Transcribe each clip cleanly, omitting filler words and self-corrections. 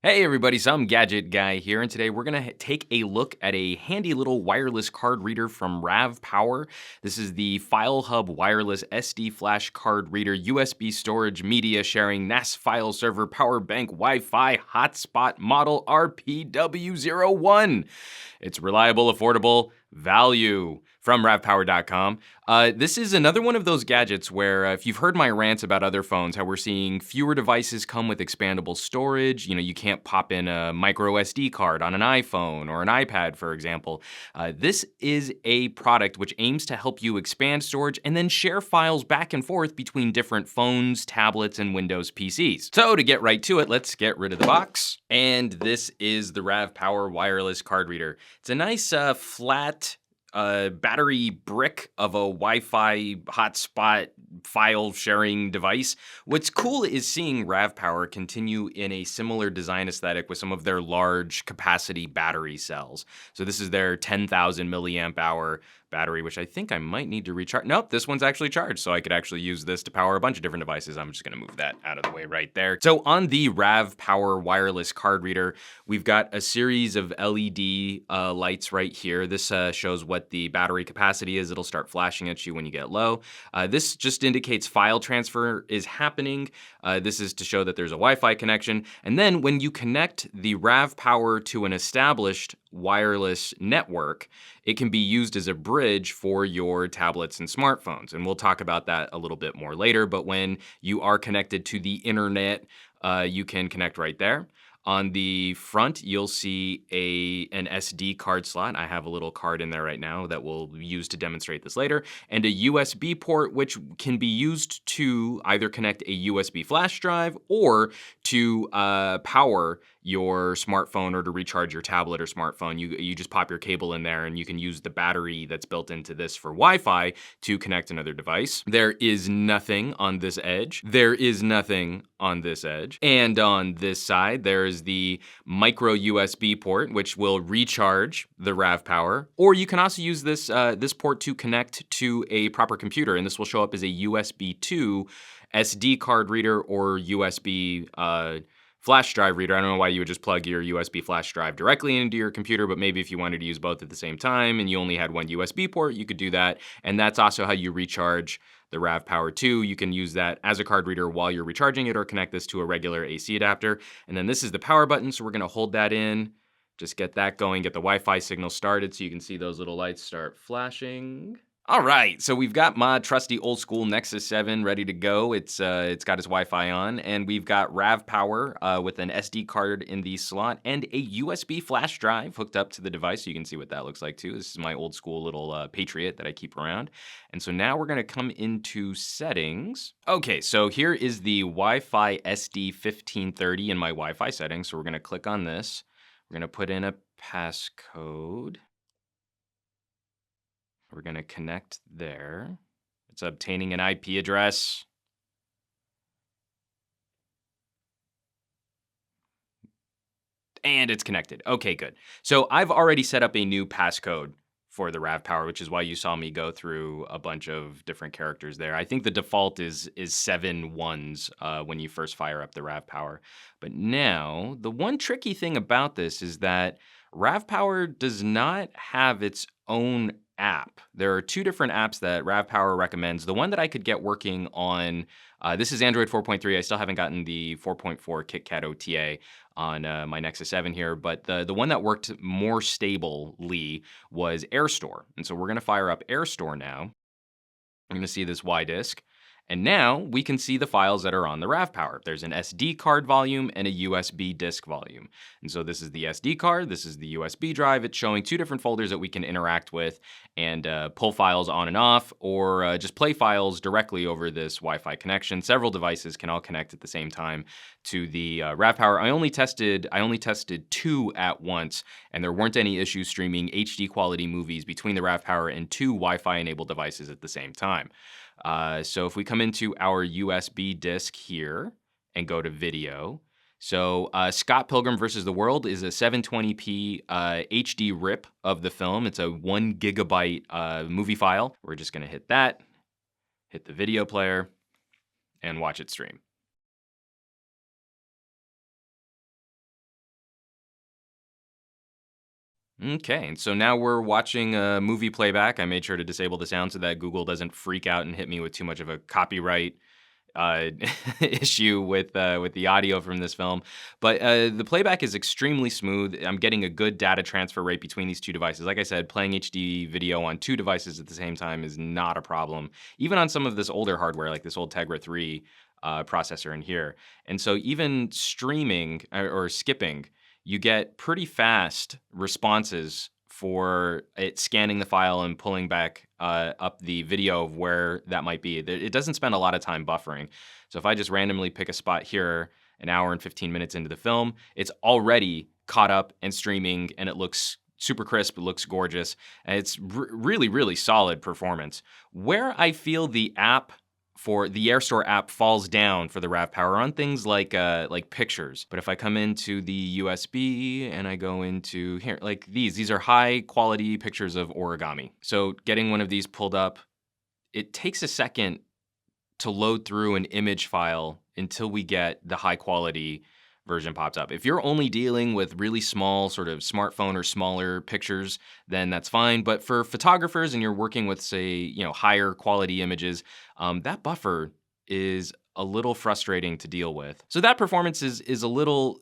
Hey everybody, some gadget guy here, and today we're gonna take a look at a handy little wireless card reader from RAVPower. This is the File Hub Wireless SD Flash Card Reader, USB storage, media sharing, NAS file server, power bank, Wi-Fi, hotspot model RP-W01. It's reliable, affordable, value from RAVPower.com. This is another one of those gadgets where if you've heard my rants about other phones, how we're seeing fewer devices come with expandable storage. You can't pop in a micro SD card on an iPhone or an iPad, for example. This is a product which aims to help you expand storage and then share files back and forth between different phones, tablets, and Windows PCs. So to get right to it, let's get rid of the box. And this is the RAVPower wireless card reader. It's a nice flat battery brick of a Wi-Fi hotspot file sharing device. What's cool is seeing RAVPower continue in a similar design aesthetic with some of their large capacity battery cells. So this is their 10,000 milliamp hour battery, which I think I might need to recharge. Nope, this one's actually charged, so I could actually use this to power a bunch of different devices. I'm just gonna move that out of the way right there. So on the RAVPower wireless card reader, we've got a series of LED lights right here. This shows what the battery capacity is. It'll start flashing at you when you get low. This just indicates file transfer is happening. This is to show that there's a Wi-Fi connection. And then when you connect the RAVPower to an established wireless network, it can be used as a bridge for your tablets and smartphones. And we'll talk about that a little bit more later. But when you are connected to the internet, you can connect right there. On the front, you'll see an SD card slot. I have a little card in there right now that we'll use to demonstrate this later, and a USB port, which can be used to either connect a USB flash drive or to power your smartphone or to recharge your tablet or smartphone. You just pop your cable in there and you can use the battery that's built into this for Wi-Fi to connect another device. There is nothing on this edge. There is nothing on this edge. And on this side, there is the micro USB port, which will recharge the RAVPower. Or you can also use this port to connect to a proper computer, and this will show up as a USB 2 SD card reader or USB flash drive reader. I don't know why you would just plug your USB flash drive directly into your computer, but maybe if you wanted to use both at the same time and you only had one USB port, you could do that. And that's also how you recharge the RAVPower 2. You can use that as a card reader while you're recharging it or connect this to a regular AC adapter. And then this is the power button, so we're gonna hold that in, just get that going, get the Wi-Fi signal started so you can see those little lights start flashing. All right, so we've got my trusty old school Nexus 7 ready to go. It's got its Wi-Fi on, and we've got RAVPower with an SD card in the slot and a USB flash drive hooked up to the device. So you can see what that looks like too. This is my old school little Patriot that I keep around. And so now we're gonna come into settings. Okay, so here is the Wi-Fi SD 1530 in my Wi-Fi settings. So we're gonna click on this. We're gonna put in a passcode. We're gonna connect there. It's obtaining an IP address. And it's connected. Okay, good. So I've already set up a new passcode for the RAVPower, which is why you saw me go through a bunch of different characters there. I think the default is 7 ones when you first fire up the RAVPower. But now, the one tricky thing about this is that RAVPower does not have its own app. There are two different apps that RAVPower recommends. The one that I could get working on, this is Android 4.3. I still haven't gotten the 4.4 KitKat OTA on my Nexus 7 here, but the one that worked more stably was AirStore. And so we're gonna fire up AirStore now. I'm gonna see this Y disk. And now we can see the files that are on the RAVPower. There's an SD card volume and a USB disk volume. And so this is the SD card, this is the USB drive. It's showing two different folders that we can interact with and pull files on and off, or just play files directly over this Wi-Fi connection. Several devices can all connect at the same time to the RAVPower. I only tested 2 at once, and there weren't any issues streaming HD quality movies between the RAVPower and 2 Wi-Fi enabled devices at the same time. So if we come into our USB disk here and go to video, so Scott Pilgrim vs. the World is a 720p HD rip of the film. It's a 1 gigabyte movie file. We're just gonna hit that, hit the video player, and watch it stream. Okay, and so now we're watching a movie playback. I made sure to disable the sound so that Google doesn't freak out and hit me with too much of a copyright uh, issue with the audio from this film. But the playback is extremely smooth. I'm getting a good data transfer rate between these two devices. Like I said, playing HD video on two devices at the same time is not a problem, even on some of this older hardware, like this old Tegra 3 processor in here. And so even streaming or skipping, you get pretty fast responses for it scanning the file and pulling back up the video of where that might be. It doesn't spend a lot of time buffering. So if I just randomly pick a spot here, an hour and 15 minutes into the film, it's already caught up and streaming, and it looks super crisp. It looks gorgeous, and it's really, really solid performance. Where I feel the app for the AirStore app falls down for the RAVPower on things like pictures. But if I come into the USB and I go into here, like these are high quality pictures of origami. So getting one of these pulled up, it takes a second to load through an image file until we get the high quality version pops up. If you're only dealing with really small sort of smartphone or smaller pictures, then that's fine. But for photographers and you're working with, say, higher quality images, that buffer is a little frustrating to deal with. So that performance is a little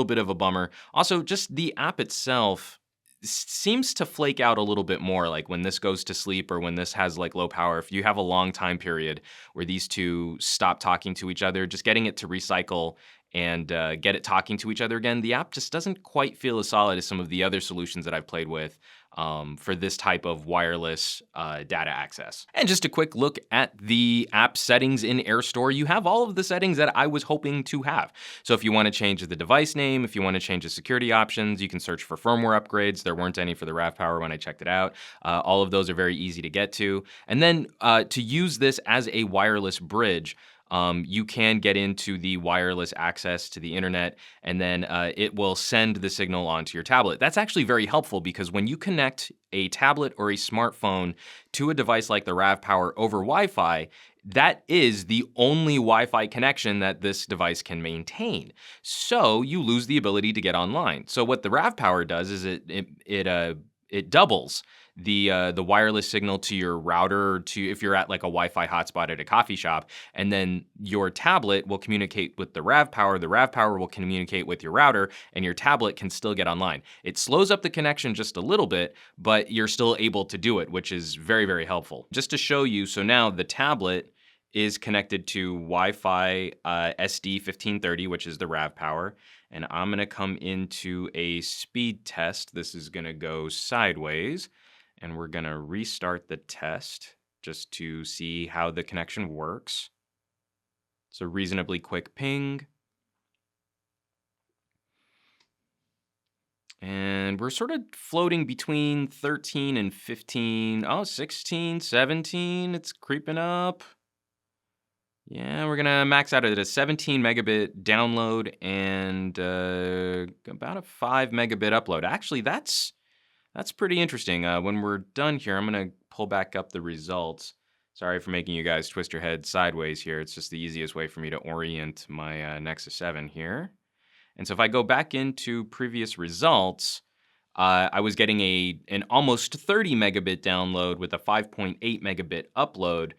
bit of a bummer. Also, just the app itself seems to flake out a little bit more, like when this goes to sleep or when this has like low power. If you have a long time period where these two stop talking to each other, just getting it to recycle and get it talking to each other again, the app just doesn't quite feel as solid as some of the other solutions that I've played with for this type of wireless data access. And just a quick look at the app settings in AirStore, you have all of the settings that I was hoping to have. So if you want to change the device name, if you want to change the security options, you can search for firmware upgrades. There weren't any for the RAVPower when I checked it out. All of those are very easy to get to. And then to use this as a wireless bridge, you can get into the wireless access to the internet, and then it will send the signal onto your tablet. That's actually very helpful because when you connect a tablet or a smartphone to a device like the RAVPower over Wi-Fi, that is the only Wi-Fi connection that this device can maintain. So you lose the ability to get online. So what the RAVPower does is it doubles the wireless signal to your router, to if you're at like a Wi-Fi hotspot at a coffee shop, and then your tablet will communicate with the RAVPower will communicate with your router, and your tablet can still get online. It slows up the connection just a little bit, but you're still able to do it, which is very, very helpful. Just to show you, so now the tablet is connected to Wi-Fi SD 1530, which is the RAVPower, and I'm gonna come into a speed test. This is gonna go sideways, and we're gonna restart the test just to see how the connection works. It's a reasonably quick ping. And we're sort of floating between 13 and 15. Oh, 16, 17, it's creeping up. Yeah, we're gonna max out at a 17 megabit download and about a 5 megabit upload. Actually, that's pretty interesting. When we're done here, I'm gonna pull back up the results. Sorry for making you guys twist your head sideways here. It's just the easiest way for me to orient my Nexus 7 here. And so if I go back into previous results, I was getting an almost 30 megabit download with a 5.8 megabit upload,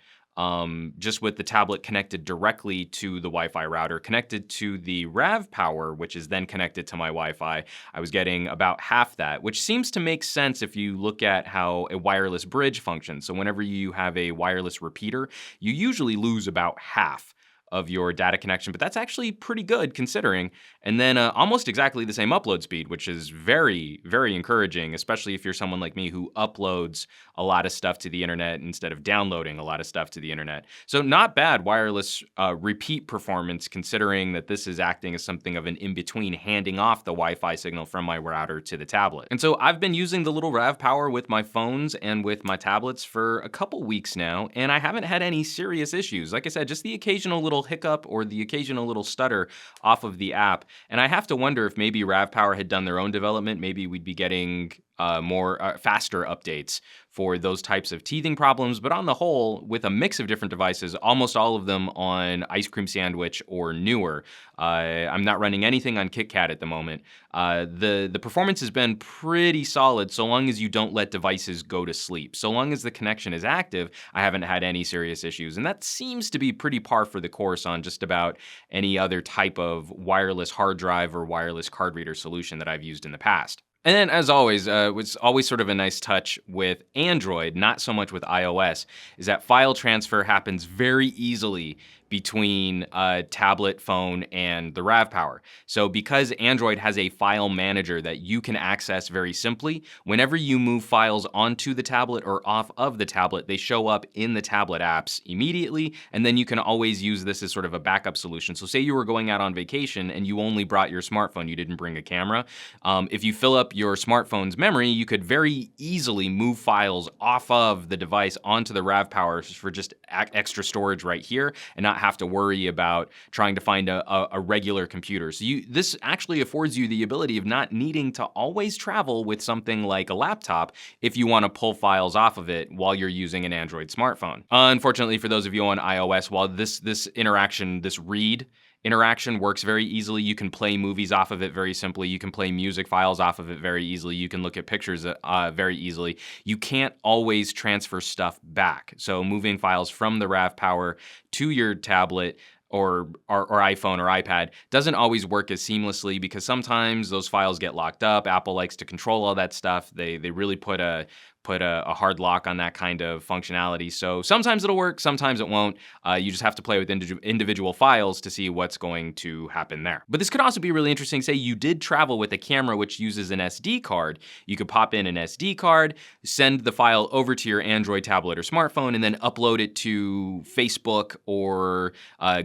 just with the tablet connected directly to the Wi-Fi router, connected to the RAVPower, which is then connected to my Wi-Fi. I was getting about half that, which seems to make sense if you look at how a wireless bridge functions. So whenever you have a wireless repeater, you usually lose about half of your data connection, but that's actually pretty good considering. And then almost exactly the same upload speed, which is very, very encouraging, especially if you're someone like me who uploads a lot of stuff to the internet instead of downloading a lot of stuff to the internet. So not bad wireless repeat performance, considering that this is acting as something of an in-between, handing off the Wi-Fi signal from my router to the tablet. And so I've been using the little RAVPower with my phones and with my tablets for a couple weeks now, and I haven't had any serious issues. Like I said, just the occasional little hiccup or the occasional little stutter off of the app. And I have to wonder if maybe RAVPower had done their own development. Maybe we'd be getting more faster updates for those types of teething problems. But on the whole, with a mix of different devices, almost all of them on Ice Cream Sandwich or newer. I'm not running anything on KitKat at the moment. The performance has been pretty solid so long as you don't let devices go to sleep. So long as the connection is active, I haven't had any serious issues. And that seems to be pretty par for the course on just about any other type of wireless hard drive or wireless card reader solution that I've used in the past. And then, as always, what's always sort of a nice touch with Android, not so much with iOS, is that file transfer happens very easily between a tablet, phone, and the RAVPower. So because Android has a file manager that you can access very simply, whenever you move files onto the tablet or off of the tablet, they show up in the tablet apps immediately, and then you can always use this as sort of a backup solution. So say you were going out on vacation and you only brought your smartphone, you didn't bring a camera. If you fill up your smartphone's memory, you could very easily move files off of the device onto the RAVPower for just extra storage right here and not have to worry about trying to find a regular computer. So this actually affords you the ability of not needing to always travel with something like a laptop if you want to pull files off of it while you're using an Android smartphone. Unfortunately, for those of you on iOS, while this interaction, this read interaction works very easily. You can play movies off of it very simply. You can play music files off of it very easily. You can look at pictures very easily. You can't always transfer stuff back. So moving files from the RAVPower to your tablet or iPhone or iPad doesn't always work as seamlessly because sometimes those files get locked up. Apple likes to control all that stuff. They really put a hard lock on that kind of functionality. So sometimes it'll work, sometimes it won't. You just have to play with individual files to see what's going to happen there. But this could also be really interesting. Say you did travel with a camera which uses an SD card. You could pop in an SD card, send the file over to your Android tablet or smartphone, and then upload it to Facebook or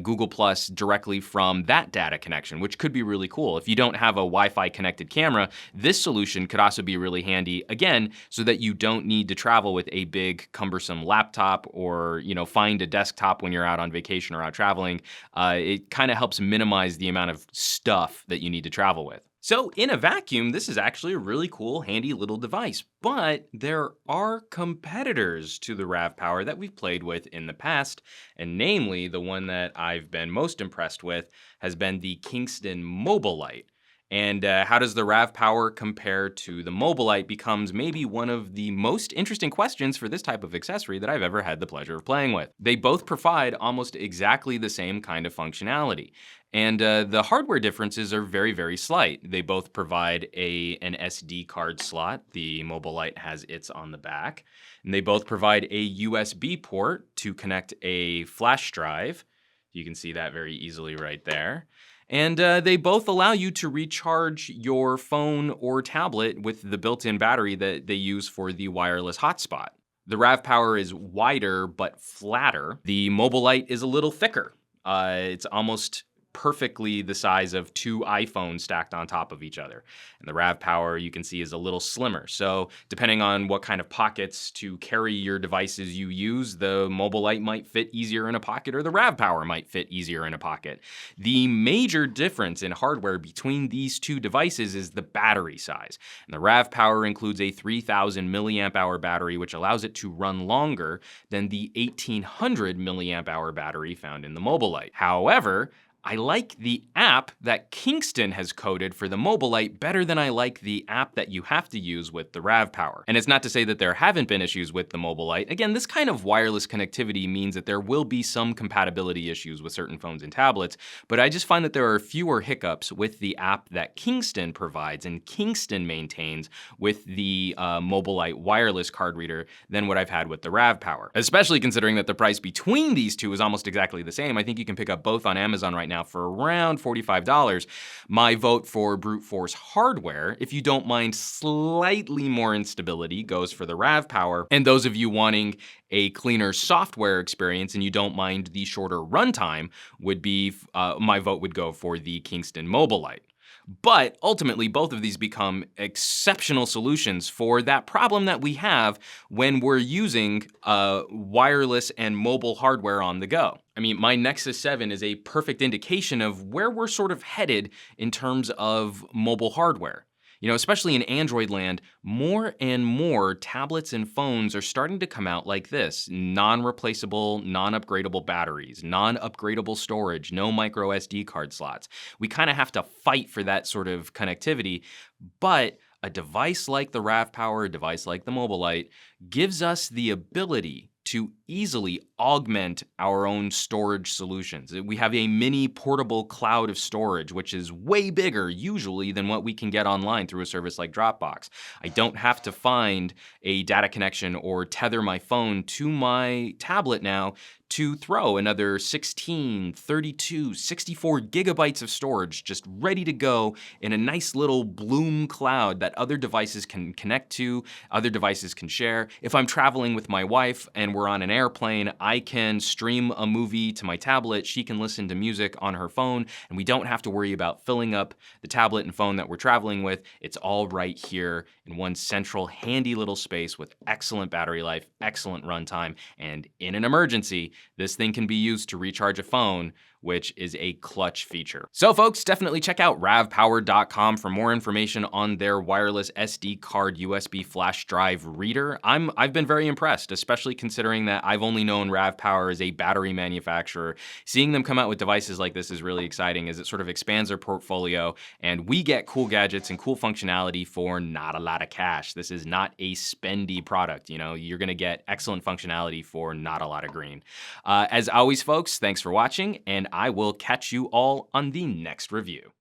Google Plus directly from that data connection, which could be really cool. If you don't have a Wi-Fi connected camera, this solution could also be really handy, again, so that you don't need to travel with a big cumbersome laptop or find a desktop when you're out on vacation or out traveling. It kind of helps minimize the amount of stuff that you need to travel with. So in a vacuum, this is actually a really cool, handy little device. But there are competitors to the RAVPower that we've played with in the past, and namely the one that I've been most impressed with has been the Kingston Mobilite. And how does the RAVPower compare to the Mobilite becomes maybe one of the most interesting questions for this type of accessory that I've ever had the pleasure of playing with. They both provide almost exactly the same kind of functionality. And the hardware differences are very, very slight. They both provide an SD card slot. The Mobilite has its on the back. And they both provide a USB port to connect a flash drive. You can see that very easily right there. And they both allow you to recharge your phone or tablet with the built-in battery that they use for the wireless hotspot. The RAVPower is wider but flatter. The Mobilite is a little thicker. It's almost perfectly the size of two iPhones stacked on top of each other. And the RAVPower, you can see, is a little slimmer. So depending on what kind of pockets to carry your devices you use, the Mobilite might fit easier in a pocket or the RAVPower might fit easier in a pocket. The major difference in hardware between these two devices is the battery size. And the RAVPower includes a 3,000 milliamp hour battery, which allows it to run longer than the 1,800 milliamp hour battery found in the Mobilite. However, I like the app that Kingston has coded for the Mobilite better than I like the app that you have to use with the RAVPower. And it's not to say that there haven't been issues with the Mobilite. Again, this kind of wireless connectivity means that there will be some compatibility issues with certain phones and tablets, but I just find that there are fewer hiccups with the app that Kingston provides and Kingston maintains with the Mobilite wireless card reader than what I've had with the RAVPower. Especially considering that the price between these two is almost exactly the same. I think you can pick up both on Amazon right now for around $45. My vote for brute force hardware, if you don't mind slightly more instability, goes for the RAVPower. And those of you wanting a cleaner software experience and you don't mind the shorter runtime, would be my vote would go for the Kingston Mobilite. But ultimately, both of these become exceptional solutions for that problem that we have when we're using wireless and mobile hardware on the go. I mean, my Nexus 7 is a perfect indication of where we're sort of headed in terms of mobile hardware. Especially in Android land, more and more tablets and phones are starting to come out like this: non-replaceable, non-upgradable batteries, non-upgradable storage, no micro SD card slots. We kind of have to fight for that sort of connectivity, but a device like the RAVPower, a device like the Mobilite, gives us the ability to easily augment our own storage solutions. We have a mini portable cloud of storage, which is way bigger usually than what we can get online through a service like Dropbox. I don't have to find a data connection or tether my phone to my tablet now to throw another 16, 32, 64 gigabytes of storage just ready to go in a nice little Bloom cloud that other devices can connect to, other devices can share. If I'm traveling with my wife and we're on an airplane, I can stream a movie to my tablet, she can listen to music on her phone, and we don't have to worry about filling up the tablet and phone that we're traveling with. It's all right here in one central handy little space with excellent battery life, excellent runtime, and in an emergency, this thing can be used to recharge a phone, which is a clutch feature. So folks, definitely check out ravpower.com for more information on their wireless SD card USB flash drive reader. I've been very impressed, especially considering that I've only known RAVPower as a battery manufacturer. Seeing them come out with devices like this is really exciting, as it sort of expands their portfolio, and we get cool gadgets and cool functionality for not a lot of cash. This is not a spendy product. You're gonna get excellent functionality for not a lot of green. As always, folks, thanks for watching, and I will catch you all on the next review.